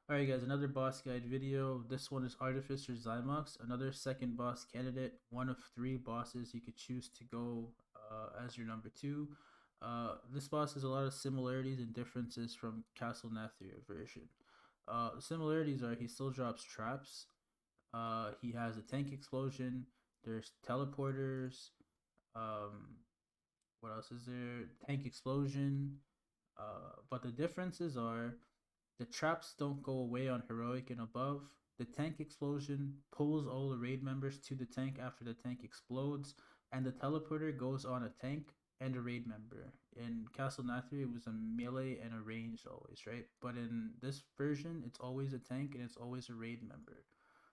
Alright guys, another boss guide video. This one is Artificer Xy'mox, another second boss candidate, one of 3 bosses you could choose to go as your number 2. This boss has a lot of similarities and differences from Castle Nathria version. The similarities are he still drops traps, he has a tank explosion, there's teleporters, um, what else is there? Tank explosion, but the differences are the traps don't go away on heroic and above. The tank explosion pulls all the raid members to the tank after the tank explodes, and the teleporter goes on a tank and a raid member. In Castle Nathri, it was a melee and a ranged always, right? But in this version, it's always a tank and it's always a raid member.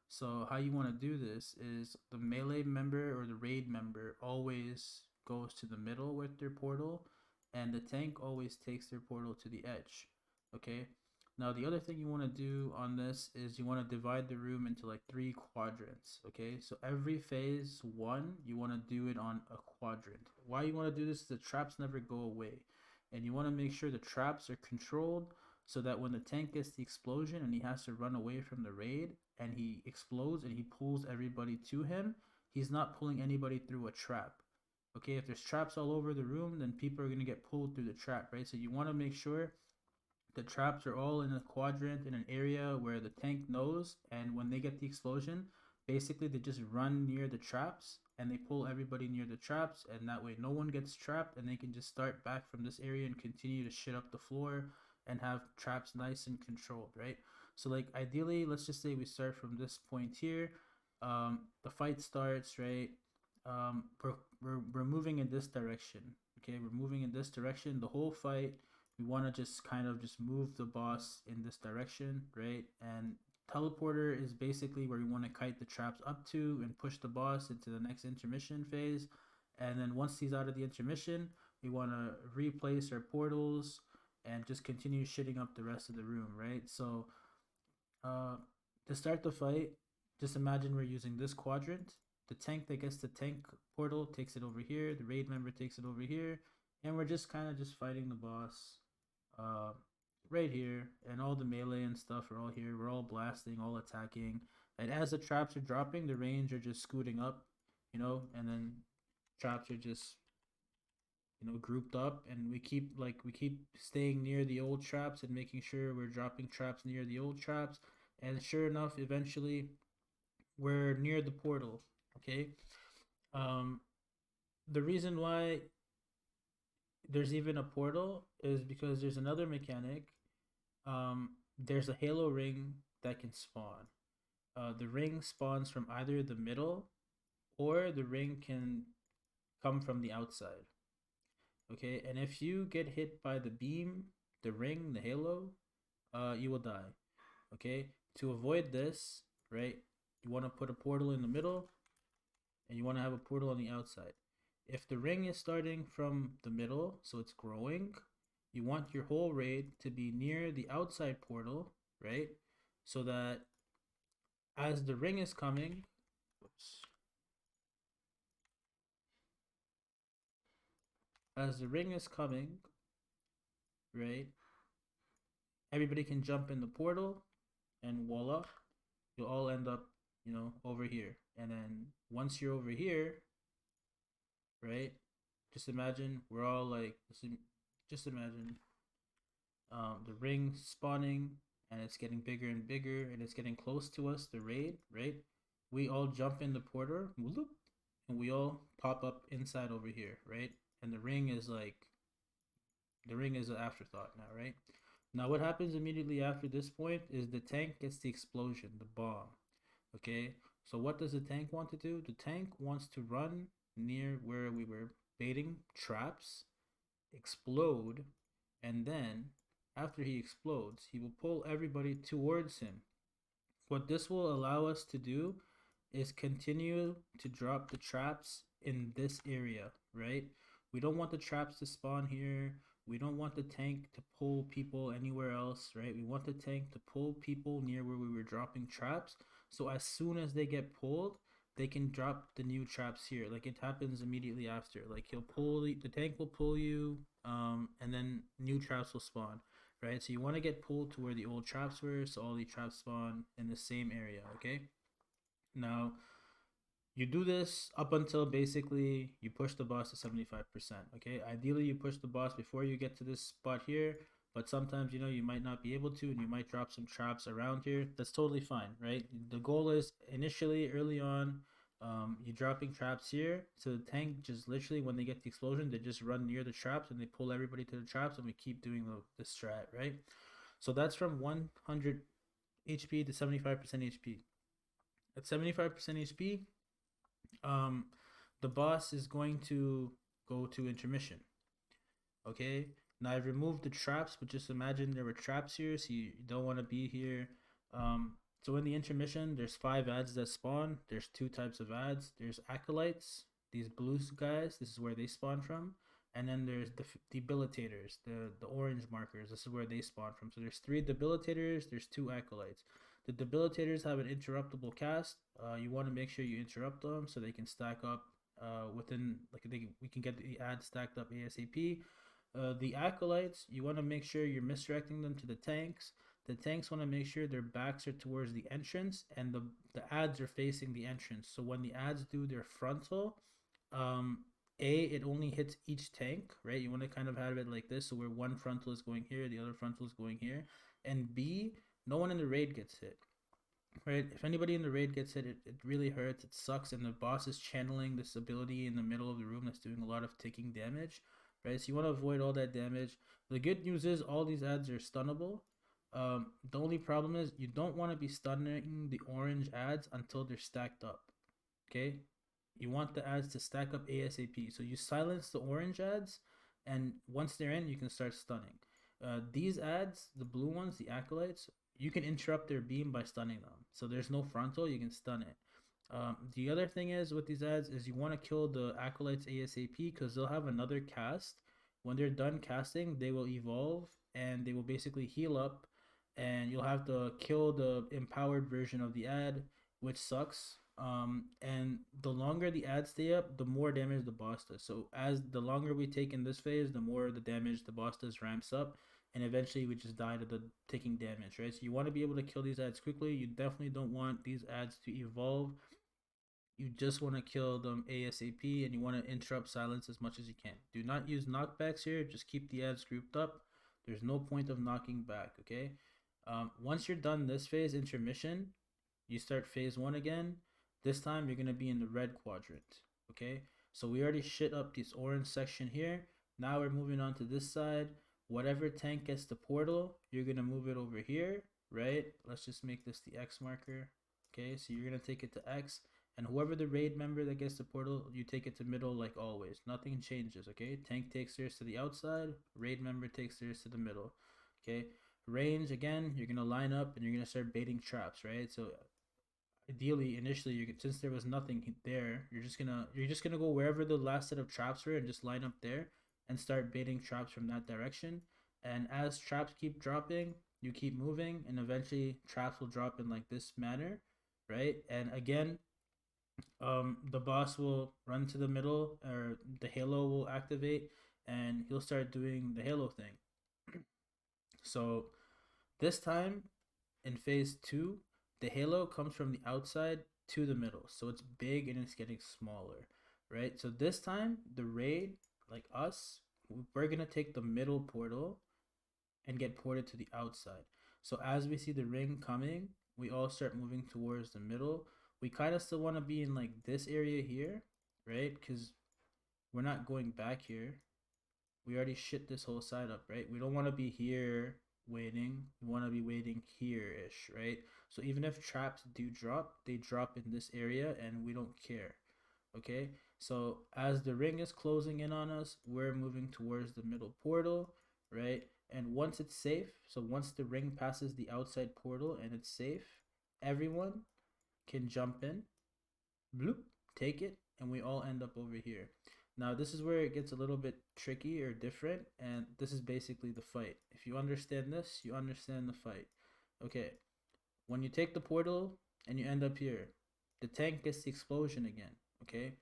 So how you want to do this is the melee member or the raid member always goes to the middle with their portal, and the tank always takes their portal to the edge. Okay. Now the other thing you want to do on this is you want to divide the room into like 3 quadrants. Okay, so every phase 1 you want to do it on a quadrant. Why you want to do this is the traps never go away, and you want to make sure the traps are controlled so that when the tank gets the explosion and he has to run away from the raid and he explodes and he pulls everybody to him, he's not pulling anybody through a trap. Okay, if there's traps all over the room, then people are going to get pulled through the trap, right? So you want to make sure the traps are all in a quadrant in an area where the tank knows, and when they get the explosion, basically they just run near the traps and they pull everybody near the traps, and that way no one gets trapped and they can just start back from this area and continue to shit up the floor and have traps nice and controlled, right? So like ideally, let's just say we start from this point here. The fight starts, right? We're moving in this direction. Okay, we're moving in this direction the whole fight. We want to just kind of just move the boss in this direction, right? And teleporter is basically where we want to kite the traps up to and push the boss into the next intermission phase. And then once he's out of the intermission, we want to replace our portals and just continue shitting up the rest of the room, right? So uh, to start the fight, just imagine we're using this quadrant. The tank that gets the tank portal takes it over here. The raid member takes it over here, and we're just kind of just fighting the boss uh, right here, and all the melee and stuff are all here. We're all blasting, all attacking, and as the traps are dropping, the range are just scooting up, and then traps are just grouped up, and we keep staying near the old traps and making sure we're dropping traps near the old traps, and sure enough, eventually we're near the portal. Okay. um the reason why there's even a portal is because there's another mechanic. There's a halo ring that can spawn. The ring spawns from either the middle, or the ring can come from the outside. Okay, and if you get hit by the beam, the ring, the halo, you will die. Okay, to avoid this, right, you want to put a portal in the middle, and you want to have a portal on the outside. If the ring is starting from the middle, so it's growing, you want your whole raid to be near the outside portal, right? So that as the ring is coming, whoops, as the ring is coming, right, everybody can jump in the portal, and voila, you'll all end up, over here. And then once you're over here, right, just imagine we're all like, just imagine the ring spawning, and it's getting bigger and bigger, and it's getting close to us, the raid, right? We all jump in the portal, and we all pop up inside over here, right? And the ring is an afterthought now, right? Now what happens immediately after this point is the tank gets the explosion, the bomb. Okay, so what does the tank want to do? The tank wants to run near where we were baiting traps, explode, and then after he explodes, he will pull everybody towards him. What this will allow us to do is continue to drop the traps in this area, right? We don't want the traps to spawn here. We don't want the tank to pull people anywhere else, right? We want the tank to pull people near where we were dropping traps. So as soon as they get pulled, they can drop the new traps here. Like it happens immediately after. Like the tank will pull you, and then new traps will spawn, right? So you want to get pulled to where the old traps were, so all the traps spawn in the same area, okay? Now, you do this up until basically you push the boss to 75%, okay? Ideally, you push the boss before you get to this spot here, but sometimes, you know, you might not be able to, and you might drop some traps around here. That's totally fine, right? The goal is initially, early on, you're dropping traps here, so the tank just literally, when they get the explosion, they just run near the traps and they pull everybody to the traps, and we keep doing the strat, right? So that's from 100 HP to 75% HP. At 75% HP, um, the boss is going to go to intermission. Okay, now I've removed the traps, but just imagine there were traps here, so you don't want to be here. So in the intermission, there's 5 ads that spawn. There's 2 types of ads. There's acolytes, these blue guys. This is where they spawn from, and then there's the debilitators, the orange markers. This is where they spawn from. So there's 3 debilitators. There's 2 acolytes. The debilitators have an interruptible cast. You want to make sure you interrupt them so they can stack up within, like, we can get the ads stacked up ASAP. The acolytes, you want to make sure you're misdirecting them to the tanks. The tanks want to make sure their backs are towards the entrance, and the ads are facing the entrance. So when the ads do their frontal, it only hits each tank, right? You want to kind of have it like this, so where one frontal is going here, the other frontal is going here. And B, no one in the raid gets hit, right? If anybody in the raid gets hit, it really hurts. It sucks, and the boss is channeling this ability in the middle of the room that's doing a lot of ticking damage, right? So you want to avoid all that damage. The good news is all these ads are stunnable. The only problem is you don't want to be stunning the orange ads until they're stacked up, okay? You want the ads to stack up ASAP. So you silence the orange ads, and once they're in, you can start stunning. These ads, the blue ones, the acolytes, you can interrupt their beam by stunning them. So there's no frontal, you can stun it. The other thing is with these ads is you want to kill the acolytes ASAP because they'll have another cast. When they're done casting, they will evolve and they will basically heal up, and you'll have to kill the empowered version of the ad, which sucks. And the longer the ads stay up, the more damage the boss does. So as the longer we take in this phase, the more the damage the boss does ramps up, and eventually we just die to the ticking damage, right? So you want to be able to kill these ads quickly. You definitely don't want these ads to evolve. You just want to kill them ASAP, and you want to interrupt silence as much as you can. Do not use knockbacks here. Just keep the ads grouped up. There's no point of knocking back, okay? Once you're done this phase, intermission, you start phase 1 again. This time you're going to be in the red quadrant, okay? So we already shit up this orange section here. Now we're moving on to this side. Whatever tank gets the portal, you're going to move it over here, right? Let's just make this the X marker, okay? So you're going to take it to X, and whoever the raid member that gets the portal, you take it to middle like always. Nothing changes, okay? Tank takes theirs to the outside, raid member takes theirs to the middle, okay? Range, again, you're going to line up and you're going to start baiting traps, right? So ideally, initially, since there was nothing there, you're just gonna go wherever the last set of traps were and just line up there and start baiting traps from that direction. And as traps keep dropping, you keep moving, and eventually traps will drop in like this manner, right? And again, the boss will run to the middle, or the halo will activate, and he'll start doing the halo thing. So this time in phase 2, the halo comes from the outside to the middle, so it's big and it's getting smaller, right? So this time the raid, like us, we're gonna take the middle portal and get ported to the outside. So as we see the ring coming, we all start moving towards the middle. We kind of still want to be in like this area here, right? Because we're not going back here. We already shit this whole side up, right? We don't want to be here waiting. We want to be waiting here-ish, right? So even if traps do drop, they drop in this area and we don't care, okay? So as the ring is closing in on us, we're moving towards the middle portal, right? And once it's safe, so once the ring passes the outside portal and it's safe, everyone can jump in, bloop, take it, and we all end up over here. Now this is where it gets a little bit tricky or different, and this is basically the fight. If you understand this, you understand the fight. Okay, when you take the portal and you end up here, the tank gets the explosion again, okay?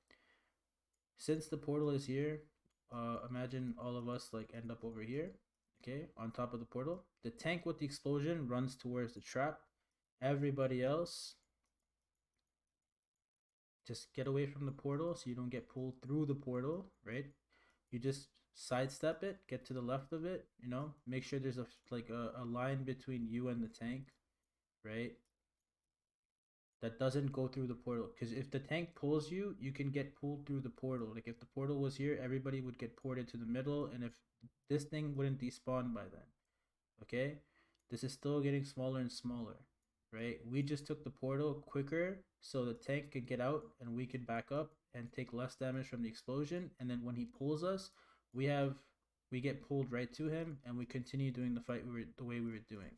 Since the portal is here, imagine all of us like end up over here, okay, on top of the portal. The tank with the explosion runs towards the trap. Everybody else just get away from the portal so you don't get pulled through the portal, right? You just sidestep it, get to the left of it, you know, make sure there's a line between you and the tank, right? That doesn't go through the portal, because if the tank pulls you, you can get pulled through the portal. Like if the portal was here, everybody would get ported to the middle, and if this thing wouldn't despawn by then. Okay, this is still getting smaller and smaller, right? We just took the portal quicker so the tank could get out and we could back up and take less damage from the explosion, and then when he pulls us, we get pulled right to him and we continue doing the fight the way we were doing.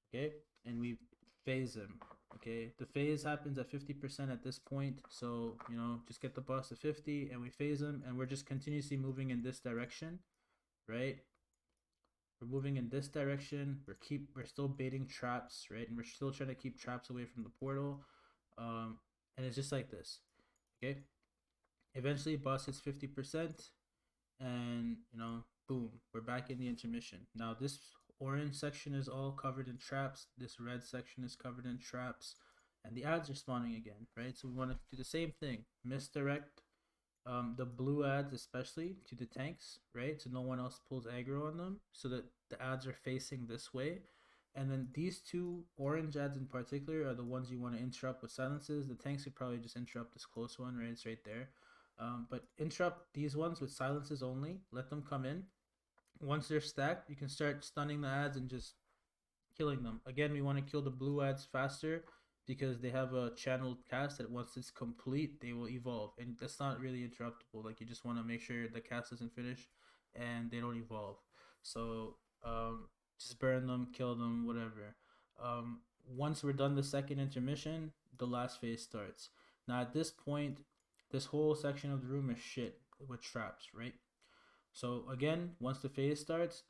Okay, and we phase him. Okay, the phase happens at 50% at this point, so you know, just get the boss to 50 and we phase him, and we're just continuously moving in this direction, right? We're moving in this direction. We're still baiting traps, right? And we're still trying to keep traps away from the portal. And it's just like this. Okay. Eventually boss hits 50%, and you know, boom, we're back in the intermission. Now this orange section is all covered in traps. This red section is covered in traps, and the ads are spawning again, right? So we want to do the same thing. Misdirect the blue ads especially to the tanks, right? So no one else pulls aggro on them, so that the ads are facing this way. And then these two orange ads in particular are the ones you want to interrupt with silences. The tanks could probably just interrupt this close one, right? It's right there. But interrupt these ones with silences only. Let them come in. Once they're stacked, you can start stunning the ads and just killing them. Again, we want to kill the blue ads faster because they have a channeled cast that once it's complete, they will evolve. And that's not really interruptible. Like, you just want to make sure the cast doesn't finish and they don't evolve. So just burn them, kill them, whatever. Once we're done the second intermission, the last phase starts. Now at this point, this whole section of the room is shit with traps, right? So again, once the phase starts,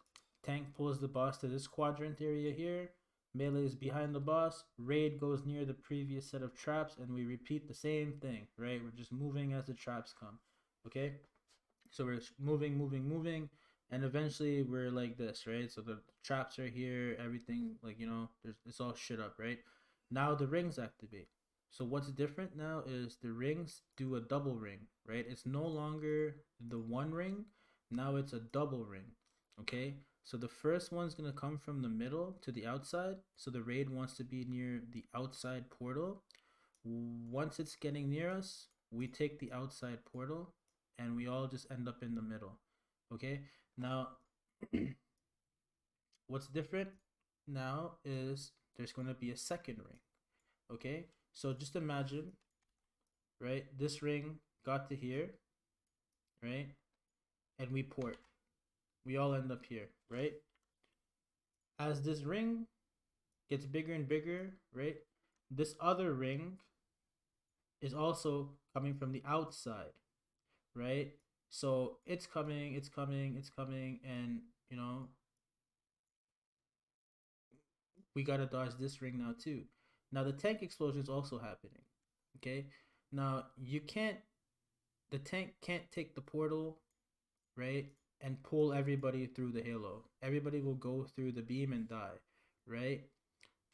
tank pulls the boss to this quadrant area here. Melee is behind the boss. Raid goes near the previous set of traps, and we repeat the same thing, right? We're just moving as the traps come, okay? So we're moving, and eventually we're like this, right? So the traps are here, everything, like, you know, it's all shit up, right? Now the rings activate. So what's different now is the rings do a double ring, right? It's no longer the one ring, now it's a double ring, okay? So the first one's going to come from the middle to the outside. So the raid wants to be near the outside portal. Once it's getting near us, we take the outside portal and we all just end up in the middle. Okay, now what's different now is there's going to be a second ring. Okay, so just imagine, right, this ring got to here, right, and we port. We all end up here, right? As this ring gets bigger and bigger, right, this other ring is also coming from the outside, right? So it's coming, and you know, we gotta dodge this ring now too. Now the tank explosion is also happening. Okay, now the tank can't take the portal, right, and pull everybody through the halo. Everybody will go through the beam and die, right?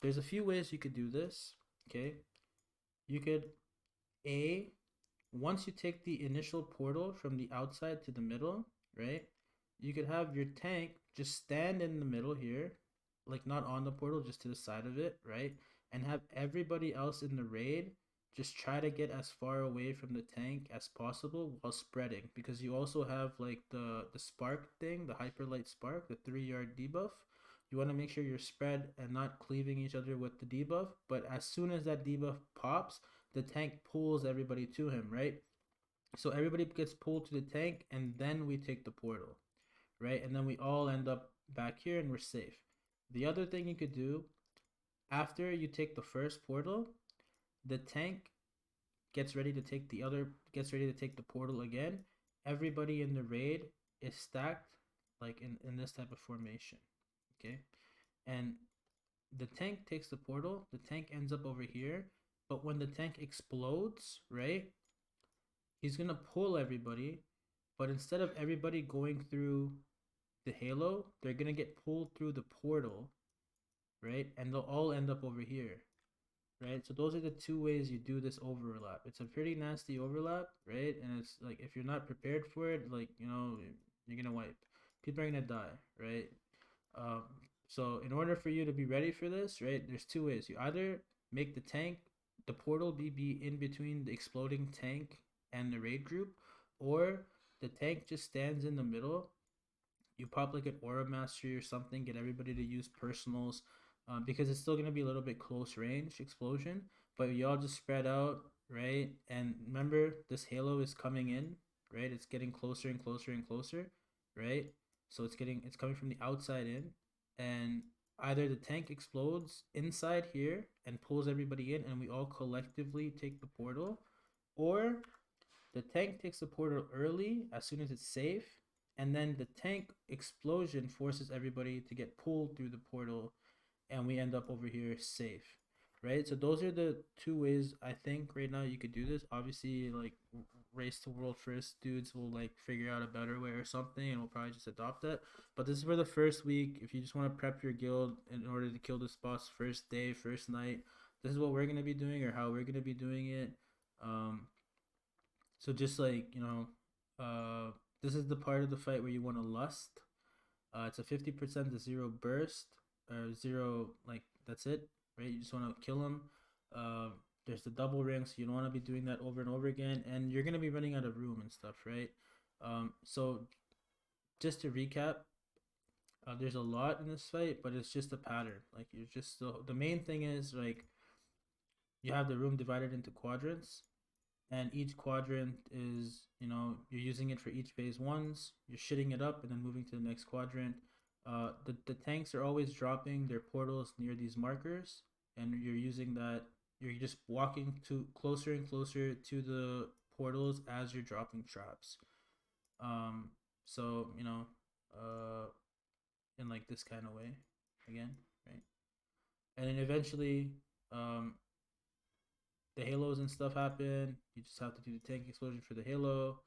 There's a few ways you could do this. Okay, you could once you take the initial portal from the outside to the middle, right, you could have your tank just stand in the middle here, like not on the portal, just to the side of it, right, and have everybody else in the raid just try to get as far away from the tank as possible while spreading, because you also have like the spark thing, the hyperlight spark, the 3-yard debuff. You want to make sure you're spread and not cleaving each other with the debuff, but as soon as that debuff pops, the tank pulls everybody to him, right? So everybody gets pulled to the tank, and then we take the portal, right? And then we all end up back here and we're safe. The other thing you could do, after you take the first portal, the tank gets ready to take the portal again. Everybody in the raid is stacked like in this type of formation, okay? And the tank takes the portal, the tank ends up over here, but when the tank explodes, right, he's gonna pull everybody, but instead of everybody going through the halo, they're gonna get pulled through the portal, right? And they'll all end up over here, right? So those are the two ways you do this overlap. It's a pretty nasty overlap, right? And it's like if you're not prepared for it, like you're gonna wipe. People are gonna die, right? Um, so in order for you to be ready for this, right, there's two ways. You either make the portal be in between the exploding tank and the raid group, or the tank just stands in the middle. You pop like an aura mastery or something, get everybody to use personals, because it's still gonna be a little bit close range explosion, but y'all just spread out, right? And remember, this halo is coming in, right? It's getting closer and closer and closer, right? So it's coming from the outside in, and either the tank explodes inside here and pulls everybody in, and we all collectively take the portal, or the tank takes the portal early as soon as it's safe, and then the tank explosion forces everybody to get pulled through the portal, and we end up over here safe, right? So those are the two ways I think right now you could do this. Obviously, like race to world first dudes will like figure out a better way or something, and we'll probably just adopt that. But this is for the first week. If you just want to prep your guild in order to kill this boss first day, first night, this is what we're gonna be doing or how we're gonna be doing it. So just like this is the part of the fight where you want to lust. It's a 50% to zero burst or zero, like that's it, right? You just want to kill him. There's the double ring, so you don't want to be doing that over and over again, and you're gonna be running out of room and stuff, right? So just to recap, there's a lot in this fight, but it's just a pattern. Like you're just the main thing is like you have the room divided into quadrants, and each quadrant is you're using it for each phase ones, you're shitting it up and then moving to the next quadrant. The tanks are always dropping their portals near these markers, and you're using that, you're just walking to closer and closer to the portals as you're dropping traps. So in like this kind of way again, right? And then eventually the halos and stuff happen. You just have to do the tank explosion for the halo.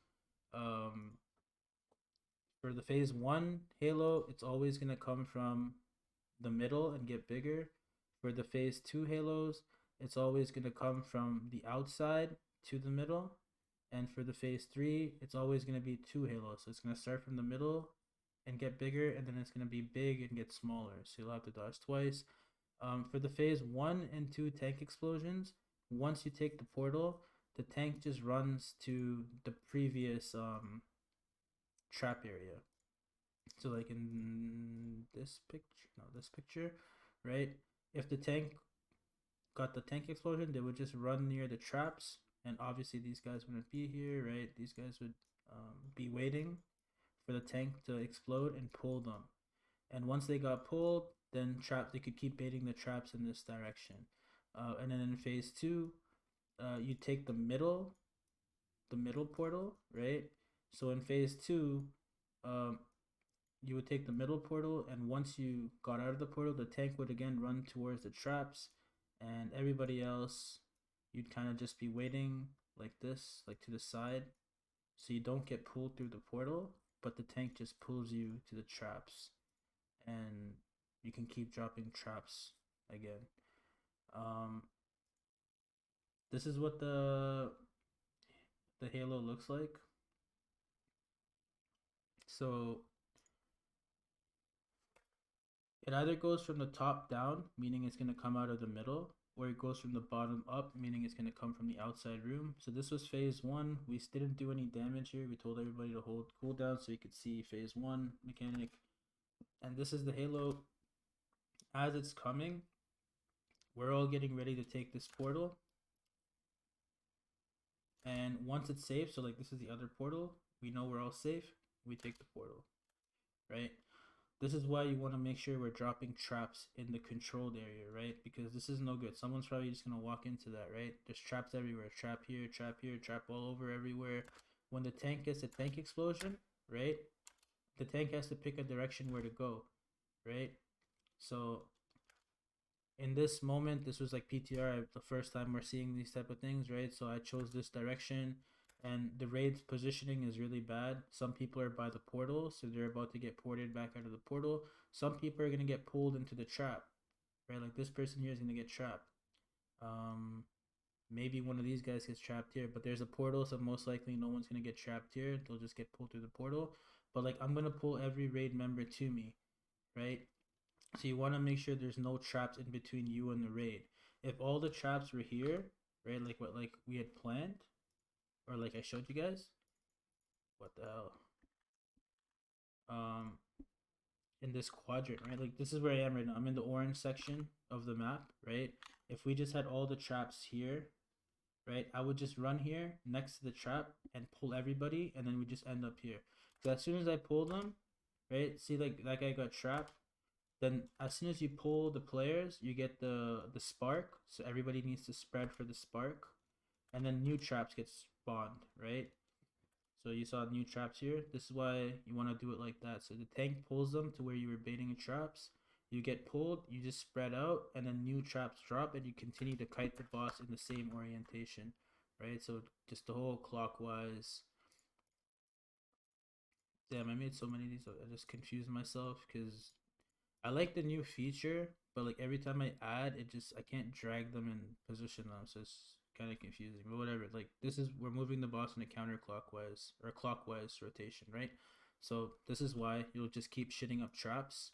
For the phase one halo, it's always gonna come from the middle and get bigger. For the phase two halos, it's always gonna come from the outside to the middle. And for the phase three, it's always gonna be two halos. So it's gonna start from the middle and get bigger, and then it's gonna be big and get smaller. So you'll have to dodge twice. For the phase one and two tank explosions, once you take the portal, the tank just runs to the previous trap area. So like in this picture, right? If the tank got the tank explosion, they would just run near the traps, and obviously these guys wouldn't be here, right? These guys would be waiting for the tank to explode and pull them. And once they got pulled, then they could keep baiting the traps in this direction. And then in phase two, you take the middle portal, right? So in phase two, you would take the middle portal, and once you got out of the portal, the tank would again run towards the traps, and everybody else, you'd kind of just be waiting like this, like to the side, so you don't get pulled through the portal, but the tank just pulls you to the traps, and you can keep dropping traps again. This is what the halo looks like. So it either goes from the top down, meaning it's going to come out of the middle, or it goes from the bottom up, meaning it's going to come from the outside room. So this was phase one. We didn't do any damage here. We told everybody to hold cooldown so you could see phase one mechanic. And this is the halo as it's coming. We're all getting ready to take this portal. And once it's safe, so like this is the other portal, we know we're all safe, we take the portal, right? This is why you want to make sure we're dropping traps in the controlled area, right? Because this is no good. Someone's probably just going to walk into that, right? There's traps everywhere. Trap here, trap all over everywhere. When the tank gets a tank explosion, right? The tank has to pick a direction where to go, right? So in this moment, this was like PTR, the first time we're seeing these type of things, right? So I chose this direction. and the raid's positioning is really bad. Some people are by the portal, so they're about to get ported back out of the portal. Some people are gonna get pulled into the trap, right? Like this person here is gonna get trapped. Maybe one of these guys gets trapped here, but there's a portal, so most likely no one's gonna get trapped here. They'll just get pulled through the portal. But like I'm gonna pull every raid member to me, right? So you want to make sure there's no traps in between you and the raid. If all the traps were here, right, like what like we had planned, or like I showed you guys, what the hell? Um, in this quadrant, right? Like this is where I am right now. I'm in the orange section of the map, right? If we just had all the traps here, right, I would just run here next to the trap and pull everybody, and then we just end up here. So as soon as I pull them, right, see like that guy got trapped. Then as soon as you pull the players, you get the spark. So everybody needs to spread for the spark, and then new traps get spawned, right? So you saw new traps here. This is why you want to do it like that. So the tank pulls them to where you were baiting traps. You get pulled, you just spread out, and then new traps drop, and you continue to kite the boss in the same orientation, right? So just the whole clockwise. Damn, I made so many of these. I just confused myself because I like the new feature, but like every time I add, it just I can't drag them and position them, so it's kind of confusing. But whatever. Like this is we're moving the boss in a counterclockwise or clockwise rotation, right? So this is why you'll just keep shitting up traps,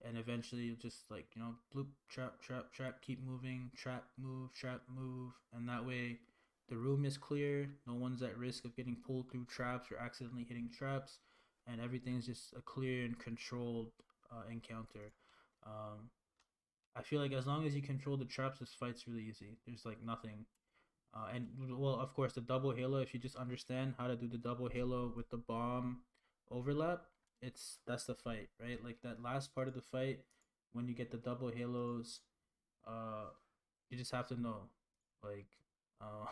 and eventually you'll just like bloop trap trap trap, keep moving, trap move, and that way the room is clear. No one's at risk of getting pulled through traps or accidentally hitting traps, and everything's just a clear and controlled encounter. Um, I feel like as long as you control the traps, this fight's really easy. There's like nothing. And well, of course, the double halo. If you just understand how to do the double halo with the bomb overlap, that's the fight, right? Like that last part of the fight, when you get the double halos, uh, you just have to know, like, uh,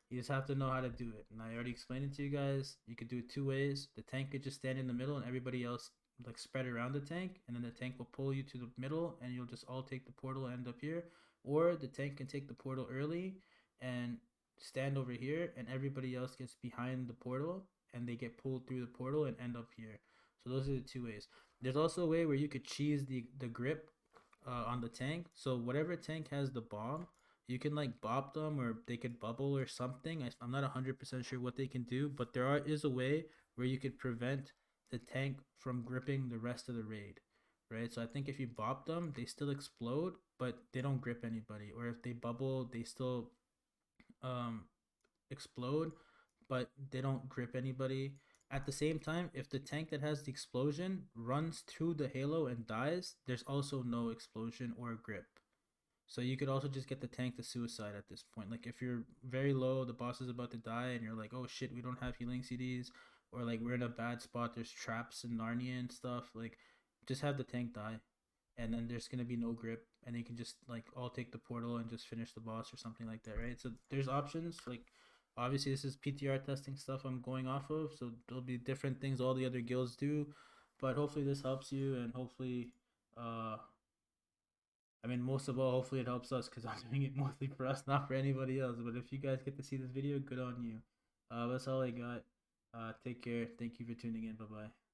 you just have to know how to do it. And I already explained it to you guys. You could do it two ways. The tank could just stand in the middle, and everybody else like spread around the tank, and then the tank will pull you to the middle, and you'll just all take the portal and end up here. Or the tank can take the portal early and stand over here, and everybody else gets behind the portal, and they get pulled through the portal and end up here. So those are the two ways. There's also a way where you could cheese the grip on the tank. So whatever tank has the bomb, you can like bop them, or they could bubble or something. I'm not 100% sure what they can do, but is a way where you could prevent the tank from gripping the rest of the raid, right? So I think if you bop them, they still explode, but they don't grip anybody. Or if they bubble, they still um, explode, but they don't grip anybody. At the same time, if the tank that has the explosion runs through the halo and dies, there's also no explosion or grip. So you could also just get the tank to suicide at this point. Like if you're very low, the boss is about to die, and you're like, oh shit, we don't have healing CDs, or like we're in a bad spot, there's traps in Narnia and stuff. Like, just have the tank die, and then there's gonna be no grip, and you can just like all take the portal and just finish the boss or something like that, right? So there's options. Like, obviously this is PTR testing stuff I'm going off of, so there'll be different things all the other guilds do, but hopefully this helps you, and hopefully uh I mean, most of all, hopefully it helps us because I'm doing it mostly for us, not for anybody else. But if you guys get to see this video, good on you. That's all I got. Take care. Thank you for tuning in. Bye bye.